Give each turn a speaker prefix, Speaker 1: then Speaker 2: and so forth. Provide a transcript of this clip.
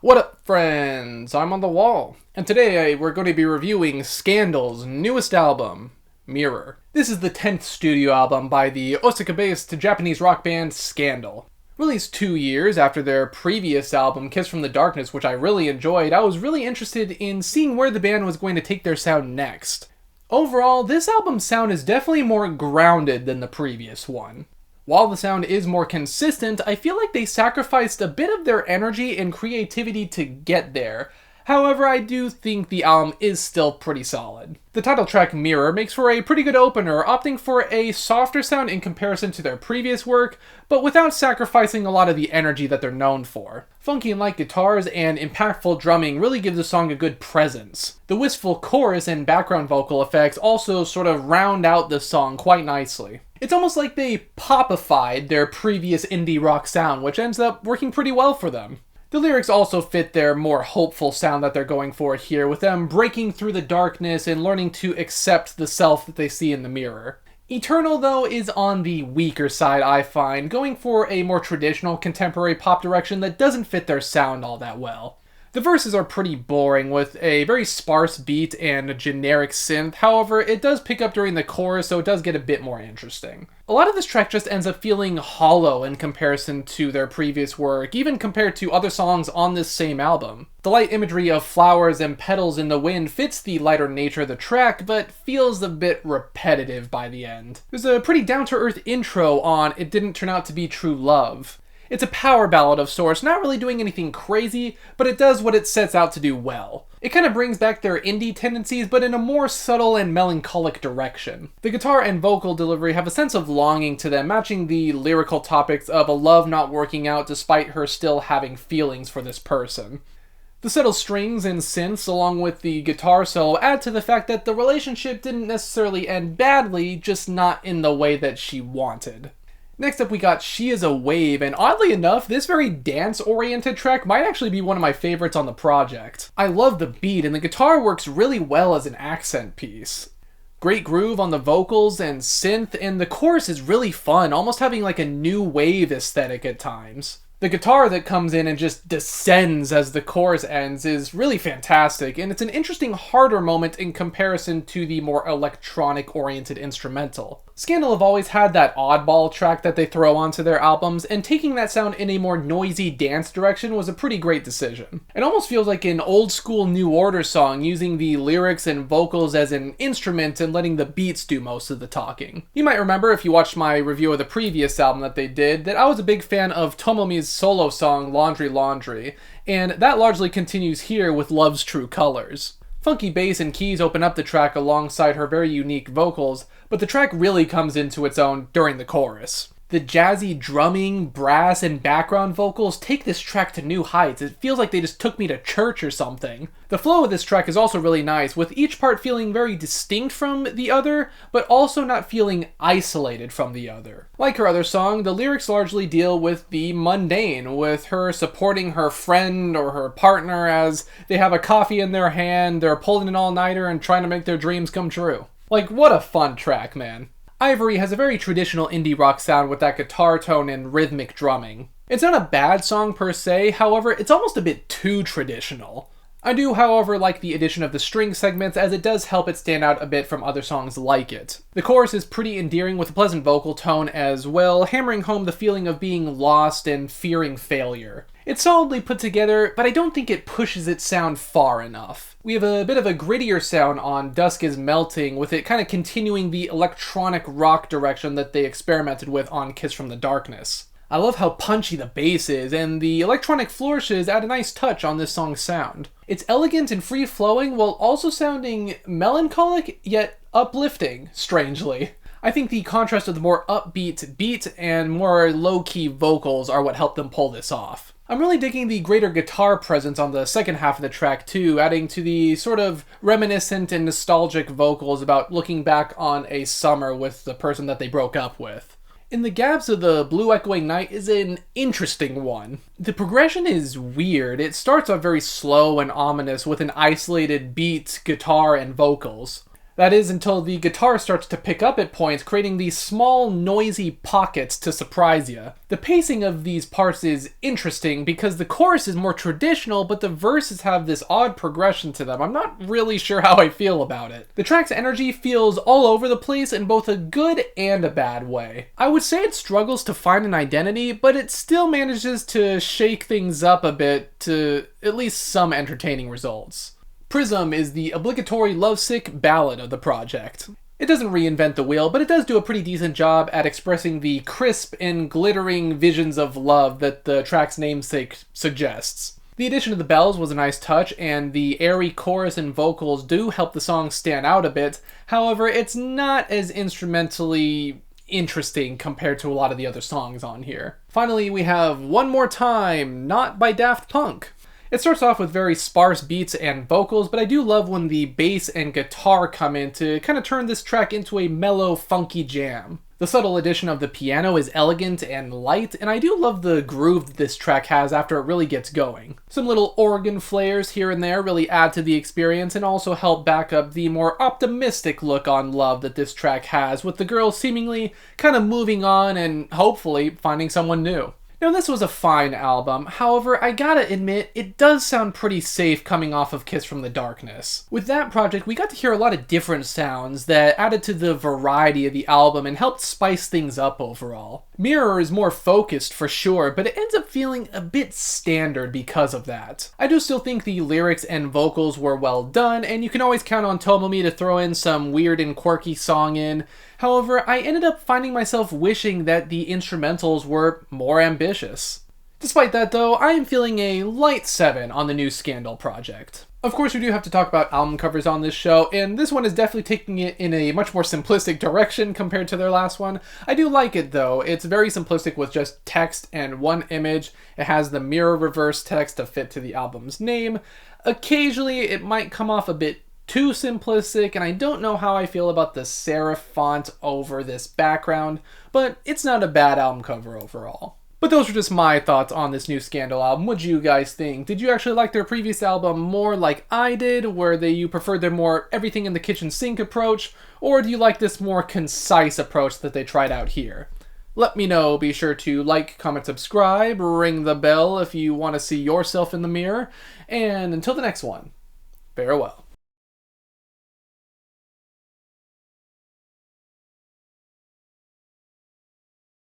Speaker 1: What up, friends? I'm on the wall, and today we're going to be reviewing Scandal's newest album, Mirror. This is the 10th studio album by the Osaka-based Japanese rock band Scandal. Released 2 years after their previous album, Kiss from the Darkness, which I really enjoyed, I was really interested in seeing where the band was going to take their sound next. Overall, this album's sound is definitely more grounded than the previous one. While the sound is more consistent, I feel like they sacrificed a bit of their energy and creativity to get there. However, I do think the album is still pretty solid. The title track Mirror makes for a pretty good opener, opting for a softer sound in comparison to their previous work, but without sacrificing a lot of the energy that they're known for. Funky and light guitars and impactful drumming really give the song a good presence. The wistful chorus and background vocal effects also sort of round out the song quite nicely. It's almost like they popified their previous indie rock sound, which ends up working pretty well for them. The lyrics also fit their more hopeful sound that they're going for here, with them breaking through the darkness and learning to accept the self that they see in the mirror. Eternal, though, is on the weaker side, I find, going for a more traditional contemporary pop direction that doesn't fit their sound all that well. The verses are pretty boring, with a very sparse beat and a generic synth. However, it does pick up during the chorus, so it does get a bit more interesting. A lot of this track just ends up feeling hollow in comparison to their previous work, even compared to other songs on this same album. The light imagery of flowers and petals in the wind fits the lighter nature of the track, but feels a bit repetitive by the end. There's a pretty down-to-earth intro on It Didn't Turn Out to Be True Love. It's a power ballad of sorts, not really doing anything crazy, but it does what it sets out to do well. It kind of brings back their indie tendencies, but in a more subtle and melancholic direction. The guitar and vocal delivery have a sense of longing to them, matching the lyrical topics of a love not working out despite her still having feelings for this person. The subtle strings and synths, along with the guitar solo, add to the fact that the relationship didn't necessarily end badly, just not in the way that she wanted. Next up we got She Is a Wave, and oddly enough, this very dance-oriented track might actually be one of my favorites on the project. I love the beat, and the guitar works really well as an accent piece. Great groove on the vocals and synth, and the chorus is really fun, almost having like a new wave aesthetic at times. The guitar that comes in and just descends as the chorus ends is really fantastic, and it's an interesting harder moment in comparison to the more electronic-oriented instrumental. Scandal have always had that oddball track that they throw onto their albums, and taking that sound in a more noisy dance direction was a pretty great decision. It almost feels like an old-school New Order song, using the lyrics and vocals as an instrument and letting the beats do most of the talking. You might remember, if you watched my review of the previous album that they did, that I was a big fan of Tomomi's solo song Laundry Laundry, and that largely continues here with Love's True Colors. Funky bass and keys open up the track alongside her very unique vocals, but the track really comes into its own during the chorus. The jazzy drumming, brass, and background vocals take this track to new heights. It feels like they just took me to church or something. The flow of this track is also really nice, with each part feeling very distinct from the other, but also not feeling isolated from the other. Like her other song, the lyrics largely deal with the mundane, with her supporting her friend or her partner as they have a coffee in their hand, they're pulling an all-nighter and trying to make their dreams come true. Like, what a fun track, man. Ivory has a very traditional indie rock sound with that guitar tone and rhythmic drumming. It's not a bad song per se, however, it's almost a bit too traditional. I do, however, like the addition of the string segments, as it does help it stand out a bit from other songs like it. The chorus is pretty endearing with a pleasant vocal tone as well, hammering home the feeling of being lost and fearing failure. It's solidly put together, but I don't think it pushes its sound far enough. We have a bit of a grittier sound on Dusk Is Melting, with it kind of continuing the electronic rock direction that they experimented with on Kiss from the Darkness. I love how punchy the bass is, and the electronic flourishes add a nice touch on this song's sound. It's elegant and free-flowing while also sounding melancholic, yet uplifting, strangely. I think the contrast of the more upbeat beat and more low-key vocals are what help them pull this off. I'm really digging the greater guitar presence on the second half of the track too, adding to the sort of reminiscent and nostalgic vocals about looking back on a summer with the person that they broke up with. In the gaps of the Blue Echoing Night is an interesting one. The progression is weird. It starts off very slow and ominous with an isolated beat, guitar, and vocals. That is, until the guitar starts to pick up at points, creating these small, noisy pockets to surprise you. The pacing of these parts is interesting because the chorus is more traditional, but the verses have this odd progression to them. I'm not really sure how I feel about it. The track's energy feels all over the place in both a good and a bad way. I would say it struggles to find an identity, but it still manages to shake things up a bit to at least some entertaining results. Prism is the obligatory lovesick ballad of the project. It doesn't reinvent the wheel, but it does do a pretty decent job at expressing the crisp and glittering visions of love that the track's namesake suggests. The addition of the bells was a nice touch, and the airy chorus and vocals do help the song stand out a bit. However, it's not as instrumentally interesting compared to a lot of the other songs on here. Finally, we have One More Time, Not by Daft Punk. It starts off with very sparse beats and vocals, but I do love when the bass and guitar come in to kind of turn this track into a mellow, funky jam. The subtle addition of the piano is elegant and light, and I do love the groove that this track has after it really gets going. Some little organ flares here and there really add to the experience and also help back up the more optimistic look on love that this track has, with the girl seemingly kind of moving on and hopefully finding someone new. Now, this was a fine album, however, I gotta admit, it does sound pretty safe coming off of Kiss from the Darkness. With that project, we got to hear a lot of different sounds that added to the variety of the album and helped spice things up overall. Mirror is more focused for sure, but it ends up feeling a bit standard because of that. I do still think the lyrics and vocals were well done, and you can always count on Tomomi to throw in some weird and quirky song in. However, I ended up finding myself wishing that the instrumentals were more ambitious. Despite that though, I am feeling a light 7 on the new Scandal project. Of course, we do have to talk about album covers on this show, and this one is definitely taking it in a much more simplistic direction compared to their last one. I do like it though. It's very simplistic with just text and one image. It has the mirror reverse text to fit to the album's name. Occasionally, it might come off a bit too simplistic, and I don't know how I feel about the serif font over this background, but it's not a bad album cover overall. But those are just my thoughts on this new Scandal album. What do you guys think? Did you actually like their previous album more like I did, where you preferred their more everything in the kitchen sink approach, or do you like this more concise approach that they tried out here? Let me know. Be sure to like, comment, subscribe, ring the bell if you want to see yourself in the mirror, and until the next one, farewell.